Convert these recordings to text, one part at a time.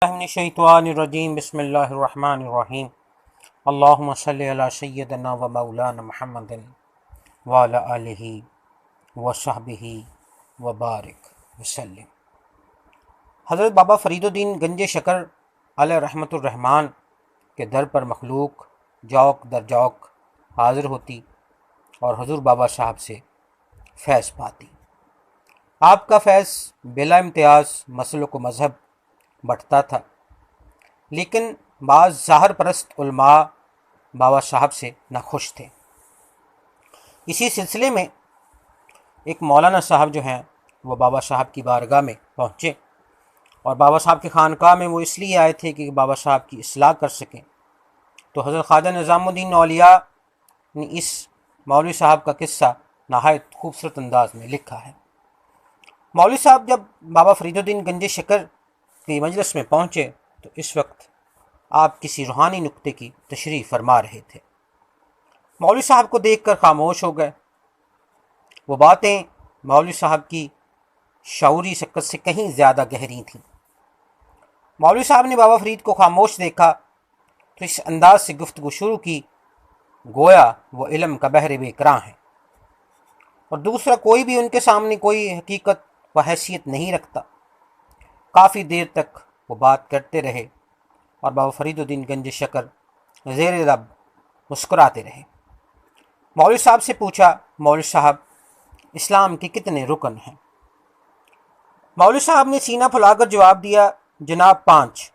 من الشیطان الرجیم بسم اللہ الرحمن الرحیم اللہم صلی علی سیدنا و مولانا محمد وعلی آلہ وصحبہ وبارک وسلم۔ حضرت بابا فرید الدین گنج شکر علیہ رحمۃ الرحمن کے در پر مخلوق جوق در جوق حاضر ہوتی اور حضور بابا صاحب سے فیض پاتی۔ آپ کا فیض بلا امتیاز مسلک و مذہب بٹتا تھا، لیکن بعض ظاہر پرست علماء بابا صاحب سے ناخوش تھے۔ اسی سلسلے میں ایک مولانا صاحب جو ہیں وہ بابا صاحب کی بارگاہ میں پہنچے اور بابا صاحب کی خانقاہ میں وہ اس لیے آئے تھے کہ بابا صاحب کی اصلاح کر سکیں۔ تو حضرت خواجہ نظام الدین اولیاء نے اس مولوی صاحب کا قصہ نہایت خوبصورت انداز میں لکھا ہے۔ مولوی صاحب جب بابا فرید الدین گنج شکر کی مجلس میں پہنچے تو اس وقت آپ کسی روحانی نکتے کی تشریح فرما رہے تھے۔ مولوی صاحب کو دیکھ کر خاموش ہو گئے۔ وہ باتیں مولوی صاحب کی شعوری شکل سے کہیں زیادہ گہری تھیں۔ مولوی صاحب نے بابا فرید کو خاموش دیکھا تو اس انداز سے گفتگو شروع کی گویا وہ علم کا بحر بے کراں ہے اور دوسرا کوئی بھی ان کے سامنے کوئی حقیقت و حیثیت نہیں رکھتا۔ کافی دیر تک وہ بات کرتے رہے اور بابا فرید الدین گنج شکر زیر لب مسکراتے رہے۔ مولوی صاحب سے پوچھا، مولوی صاحب اسلام کے کتنے رکن ہیں؟ مولوی صاحب نے سینہ پھلا کر جواب دیا، جناب 5۔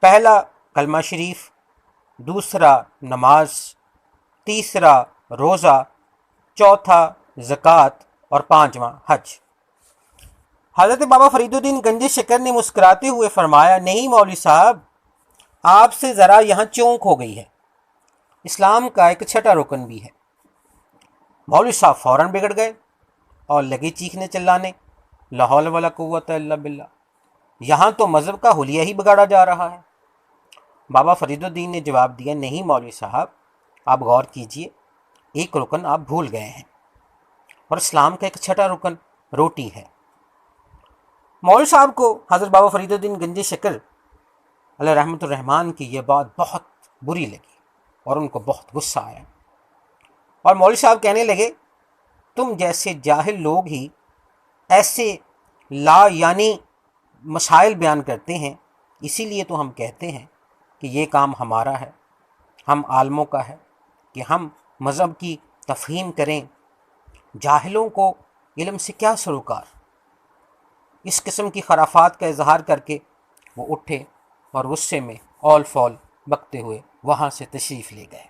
پہلا کلمہ شریف، دوسرا نماز، تیسرا روزہ، چوتھا زکوٰۃ اور 5واں حج۔ حضرت بابا فرید الدین گنج شکر نے مسکراتے ہوئے فرمایا، نہیں مولوی صاحب، آپ سے ذرا یہاں چونک ہو گئی ہے، اسلام کا ایک چھٹا رکن بھی ہے۔ مولوی صاحب فوراً بگڑ گئے اور لگے چیخنے چلانے، لا حول ولا قوت الا باللہ، یہاں تو مذہب کا حلیہ ہی بگاڑا جا رہا ہے۔ بابا فرید الدین نے جواب دیا، نہیں مولوی صاحب، آپ غور کیجئے، ایک رکن آپ بھول گئے ہیں، اور اسلام کا ایک چھٹا رکن روٹی ہے۔ مولوی صاحب کو حضرت بابا فرید الدین گنج شکر علیہ رحمۃ الرحمن کی یہ بات بہت بری لگی اور ان کو بہت غصہ آیا، اور مولوی صاحب کہنے لگے، تم جیسے جاہل لوگ ہی ایسے لا یعنی مسائل بیان کرتے ہیں، اسی لیے تو ہم کہتے ہیں کہ یہ کام ہمارا ہے، ہم عالموں کا ہے کہ ہم مذہب کی تفہیم کریں۔ جاہلوں کو علم سے کیا سروکار؟ اس قسم کی خرافات کا اظہار کر کے وہ اٹھے اور غصے میں اول فول بکتے ہوئے وہاں سے تشریف لے گئے۔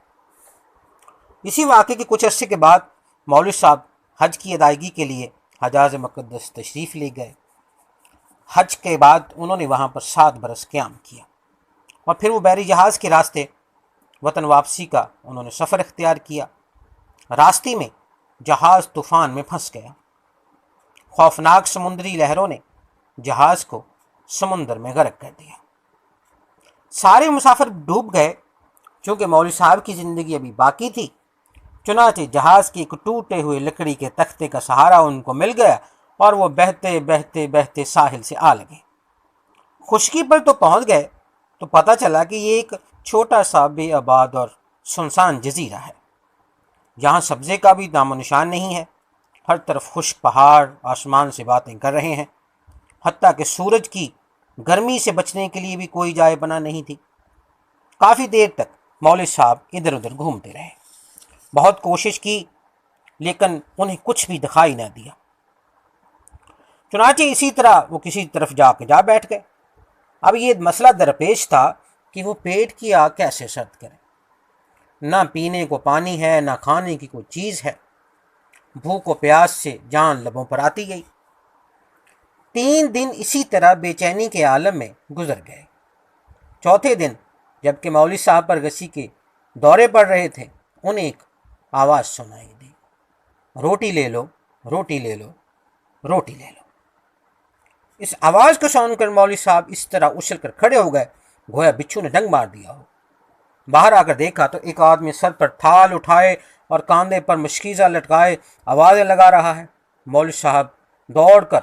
اسی واقعے کے کچھ عرصے کے بعد مولوی صاحب حج کی ادائیگی کے لیے حجاز مقدس تشریف لے گئے۔ حج کے بعد انہوں نے وہاں پر 7 برس قیام کیا اور پھر وہ بحری جہاز کے راستے وطن واپسی کا انہوں نے سفر اختیار کیا۔ راستے میں جہاز طوفان میں پھنس گیا۔ خوفناک سمندری لہروں نے جہاز کو سمندر میں غرق کر دیا۔ سارے مسافر ڈوب گئے۔ چونکہ مولوی صاحب کی زندگی ابھی باقی تھی، چنانچہ جہاز کی ایک ٹوٹے ہوئے لکڑی کے تختے کا سہارا ان کو مل گیا اور وہ بہتے بہتے بہتے ساحل سے آ لگے۔ خشکی پر تو پہنچ گئے تو پتہ چلا کہ یہ ایک چھوٹا سا بے آباد اور سنسان جزیرہ ہے، جہاں سبزے کا بھی نام و نشان نہیں ہے۔ ہر طرف خشک پہاڑ آسمان سے باتیں کر رہے ہیں، حتیٰ کہ سورج کی گرمی سے بچنے کے لیے بھی کوئی جائے بنا نہیں تھی۔ کافی دیر تک مولوی صاحب ادھر ادھر گھومتے رہے، بہت کوشش کی لیکن انہیں کچھ بھی دکھائی نہ دیا۔ چنانچہ اسی طرح وہ کسی طرف جا بیٹھ گئے۔ اب یہ مسئلہ درپیش تھا کہ وہ پیٹ کی آگ کیسے سرد کریں، نہ پینے کو پانی ہے نہ کھانے کی کوئی چیز ہے، بھوک و پیاس سے جان لبوں پر آتی گئی۔ 3 دن اسی طرح بے چینی کے عالم میں گزر گئے۔ چوتھے دن جبکہ مولوی صاحب پر غسی کے دورے پڑ رہے تھے، انہیں ایک آواز سنائی دی، روٹی لے لو، روٹی لے لو، روٹی لے لو۔ اس آواز کو سن کر مولوی صاحب اس طرح اچھل کر کھڑے ہو گئے گویا بچھو نے ڈنگ مار دیا ہو۔ باہر آ کر دیکھا تو ایک آدمی سر پر تھال اٹھائے اور کاندھے پر مشکیزہ لٹکائے آوازیں لگا رہا ہے۔ مولوی صاحب دوڑ کر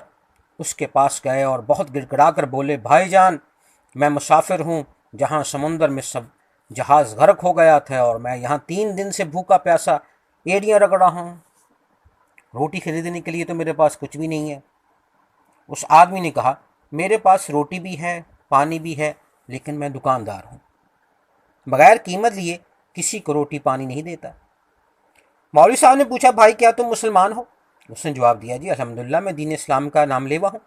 اس کے پاس گئے اور بہت گڑ گڑا کر بولے، بھائی جان، میں مسافر ہوں، جہاں سمندر میں سب جہاز غرق ہو گیا تھا اور میں یہاں 3 دن سے بھوکا پیاسا ایڑیاں رگڑا ہوں، روٹی خریدنے کے لیے تو میرے پاس کچھ بھی نہیں ہے۔ اس آدمی نے کہا، میرے پاس روٹی بھی ہے، پانی بھی ہے، لیکن میں دکاندار ہوں، بغیر قیمت لیے کسی کو روٹی پانی نہیں دیتا۔ مولوی صاحب نے پوچھا، بھائی کیا تم مسلمان ہو؟ اس نے جواب دیا، جی الحمدللہ میں دین اسلام کا نام لیوا ہوں۔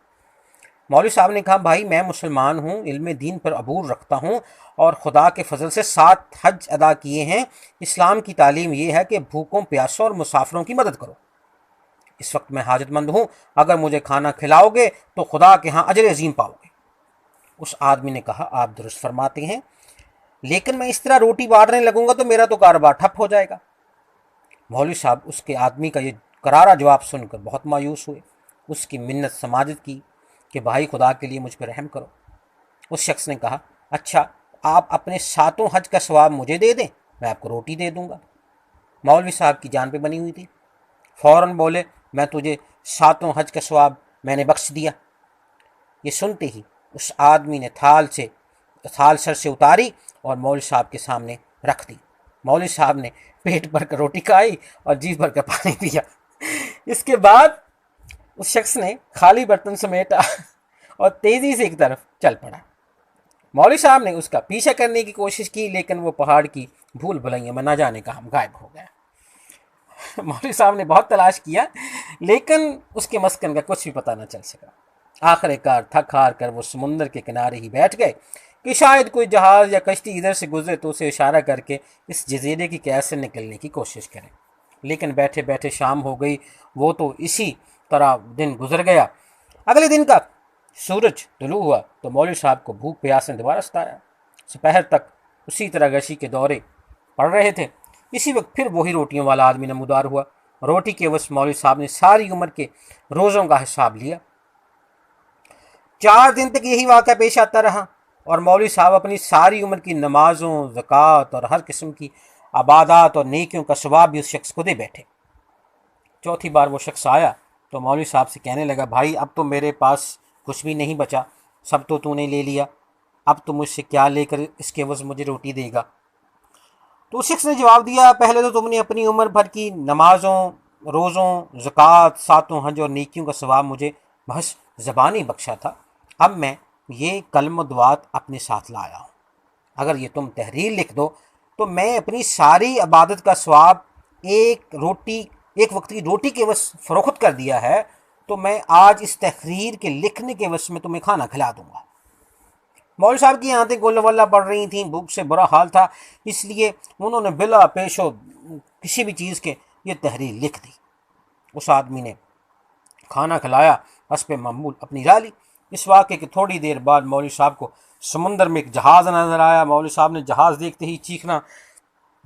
مولوی صاحب نے کہا، بھائی میں مسلمان ہوں، علم دین پر عبور رکھتا ہوں اور خدا کے فضل سے 7 حج ادا کیے ہیں۔ اسلام کی تعلیم یہ ہے کہ بھوکوں پیاسوں اور مسافروں کی مدد کرو۔ اس وقت میں حاجت مند ہوں، اگر مجھے کھانا کھلاؤ گے تو خدا کے ہاں اجر عظیم پاؤ گے۔ اس آدمی نے کہا، آپ درست فرماتے ہیں، لیکن میں اس طرح روٹی بانٹنے لگوں گا تو میرا تو کاروبار ٹھپ ہو جائے گا۔ مولوی صاحب اس کے آدمی کا یہ کرارا جواب سن کر بہت مایوس ہوئے، اس کی منت سماجت کی کہ بھائی خدا کے لیے مجھ پہ رحم کرو۔ اس شخص نے کہا، اچھا آپ اپنے 7 حج کا ثواب مجھے دے دیں، میں آپ کو روٹی دے دوں گا۔ مولوی صاحب کی جان پہ بنی ہوئی تھی، فوراً بولے، میں تجھے 7 حج کا ثواب میں نے بخش دیا۔ یہ سنتے ہی اس آدمی نے تھال سر سے اتاری اور مولوی صاحب کے سامنے رکھ دی۔ مولوی صاحب نے پیٹ بھر کر روٹی کھائی اور جی بھر کر پانی پیا۔ اس کے بعد اس شخص نے خالی برتن سمیٹا اور تیزی سے ایک طرف چل پڑا۔ مولوی صاحب نے اس کا پیچھا کرنے کی کوشش کی، لیکن وہ پہاڑ کی بھول بھلائیوں میں نہ جانے کا ہم غائب ہو گیا۔ مولوی صاحب نے بہت تلاش کیا، لیکن اس کے مسکن کا کچھ بھی پتہ نہ چل سکا۔ آخر کار تھک ہار کر وہ سمندر کے کنارے ہی بیٹھ گئے کہ شاید کوئی جہاز یا کشتی ادھر سے گزرے تو اسے اشارہ کر کے اس جزیرے کی قید سے نکلنے کی کوشش کریں۔ لیکن بیٹھے بیٹھے شام ہو گئی، وہ تو اسی طرح دن گزر گیا۔ اگلے دن کا سورج طلوع ہوا تو مولوی صاحب کو بھوک پیاس نے دوبارہ ستایا۔ دوپہر تک اسی طرح غشی کے دورے پڑ رہے تھے۔ اسی وقت پھر وہی روٹیوں والا آدمی نمودار ہوا۔ روٹی کے عوض مولوی صاحب نے ساری عمر کے روزوں کا حساب لیا۔ 4 دن تک یہی واقعہ پیش آتا رہا اور مولوی صاحب اپنی ساری عمر کی نمازوں، زکوٰۃ اور ہر قسم کی عبادات اور نیکیوں کا ثواب بھی اس شخص کو دے بیٹھے۔ چوتھی بار وہ شخص آیا تو مولوی صاحب سے کہنے لگا، بھائی اب تو میرے پاس کچھ بھی نہیں بچا، سب تو نے لے لیا، اب تو مجھ سے کیا لے کر اس کے عوض مجھے روٹی دے گا؟ تو اس شخص نے جواب دیا، پہلے تو تم نے اپنی عمر بھر کی نمازوں، روزوں، زکوٰۃ، 7 حج اور نیکیوں کا ثواب مجھے بس زبانی بخشا تھا، اب میں یہ کلم و دعات اپنے ساتھ لایا ہوں۔ اگر یہ تم تحریر لکھ دو تو میں اپنی ساری عبادت کا ثواب ایک وقت کی روٹی کے عوض فروخت کر دیا ہے، تو میں آج اس تحریر کے لکھنے کے عوض میں تمہیں کھانا کھلا دوں گا۔ مولوی صاحب کی آنتیں گل ولہ پڑ رہی تھیں، بھوک سے برا حال تھا، اس لیے انہوں نے بلا پیشو کسی بھی چیز کے یہ تحریر لکھ دی۔ اس آدمی نے کھانا کھلایا، حسب معمول اپنی راہ لی۔ اس واقعے کے تھوڑی دیر بعد مولوی صاحب کو سمندر میں ایک جہاز نظر آیا۔ مولوی صاحب نے جہاز دیکھتے ہی چیخنا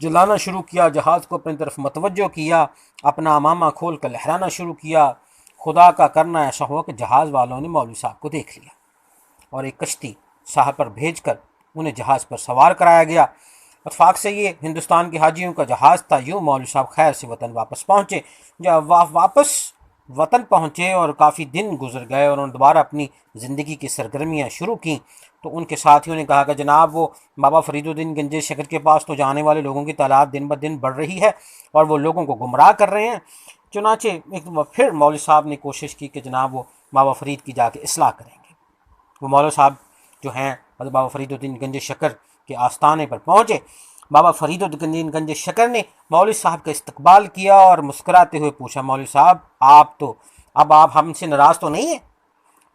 جلانا شروع کیا، جہاز کو اپنی طرف متوجہ کیا، اپنا امامہ کھول کر لہرانا شروع کیا۔ خدا کا کرنا ایسا ہوا کہ جہاز والوں نے مولوی صاحب کو دیکھ لیا اور ایک کشتی صاحب پر بھیج کر انہیں جہاز پر سوار کرایا گیا۔ اتفاق سے یہ ہندوستان کے حاجیوں کا جہاز تھا۔ یوں مولوی صاحب خیر سے وطن واپس پہنچے۔ جب واپس وطن پہنچے اور کافی دن گزر گئے اور انہوں نے دوبارہ اپنی زندگی کی سرگرمیاں شروع کیں تو ان کے ساتھیوں نے کہا کہ جناب وہ بابا فرید الدین گنج شکر کے پاس تو جانے والے لوگوں کی تعداد دن بدن بڑھ رہی ہے اور وہ لوگوں کو گمراہ کر رہے ہیں۔ چنانچہ پھر مولوی صاحب نے کوشش کی کہ جناب وہ بابا فرید کی جا کے اصلاح کریں گے۔ وہ مولوی صاحب جو ہیں بابا فرید الدین گنج شکر کے آستانے پر پہنچے۔ بابا فرید الدین گنج شکر نے مولوی صاحب کا استقبال کیا اور مسکراتے ہوئے پوچھا، مولوی صاحب آپ ہم سے ناراض تو نہیں ہیں؟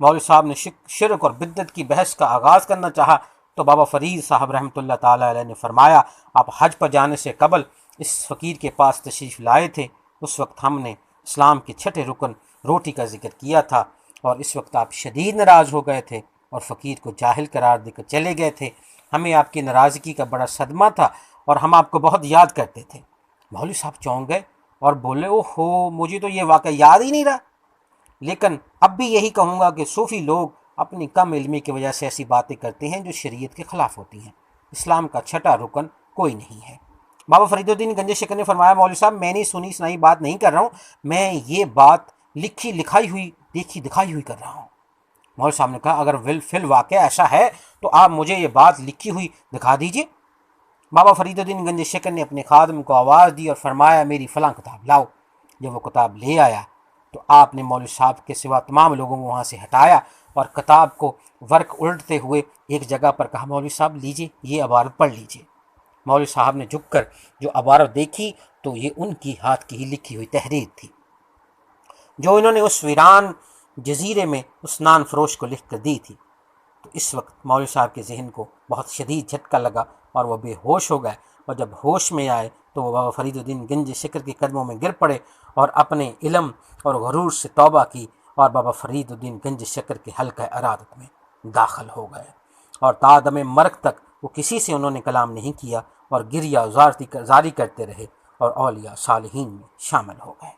مولوی صاحب نے شرک اور بدعت کی بحث کا آغاز کرنا چاہا تو بابا فرید صاحب رحمۃ اللہ تعالیٰ علیہ نے فرمایا، آپ حج پر جانے سے قبل اس فقیر کے پاس تشریف لائے تھے، اس وقت ہم نے اسلام کے 6 رکن روٹی کا ذکر کیا تھا اور اس وقت آپ شدید ناراض ہو گئے تھے اور فقیر کو جاہل قرار دے کر چلے گئے تھے۔ ہمیں آپ کی ناراضگی کا بڑا صدمہ تھا اور ہم آپ کو بہت یاد کرتے تھے۔ مولوی صاحب چونک گئے اور بولے، اوہو، مجھے تو یہ واقعہ یاد ہی نہیں رہا، لیکن اب بھی یہی کہوں گا کہ صوفی لوگ اپنی کم علمی کی وجہ سے ایسی باتیں کرتے ہیں جو شریعت کے خلاف ہوتی ہیں۔ اسلام کا 6 رکن کوئی نہیں ہے۔ بابا فرید الدین گنج شکر نے فرمایا، مولوی صاحب میں نے سنائی بات نہیں کر رہا ہوں، میں یہ بات دیکھی دکھائی ہوئی کر رہا ہوں۔ مولوی صاحب نے کہا اگر فی الواقع ایسا ہے تو آپ مجھے یہ بات لکھی ہوئی دکھا دیجئے۔ بابا فرید الدین گنج شکر نے اپنے خادم کو آواز دی اور فرمایا میری فلاں کتاب لاؤ۔ جب وہ کتاب لے آیا تو آپ نے مولوی صاحب کے سوا تمام لوگوں کو وہاں سے ہٹایا اور کتاب کو ورق الٹتے ہوئے ایک جگہ پر کہا مولوی صاحب لیجئے یہ عبارت پڑھ لیجئے۔ مولوی صاحب نے جھک کر جو عبارت دیکھی تو یہ ان کی ہاتھ کی ہی لکھی ہوئی تحریر تھی جو انہوں نے اس ویران جزیرے میں اس نان فروش کو لکھ کر دی تھی۔ تو اس وقت مولوی صاحب کے ذہن کو بہت شدید جھٹکا لگا اور وہ بے ہوش ہو گئے، اور جب ہوش میں آئے تو وہ بابا فرید الدین گنج شکر کے قدموں میں گر پڑے اور اپنے علم اور غرور سے توبہ کی اور بابا فرید الدین گنج شکر کے حلقہ ارادت میں داخل ہو گئے، اور تا دم مرگ تک وہ کسی سے انہوں نے کلام نہیں کیا اور گریہ زاری کرتے رہے اور اولیاء صالحین میں شامل ہو گئے۔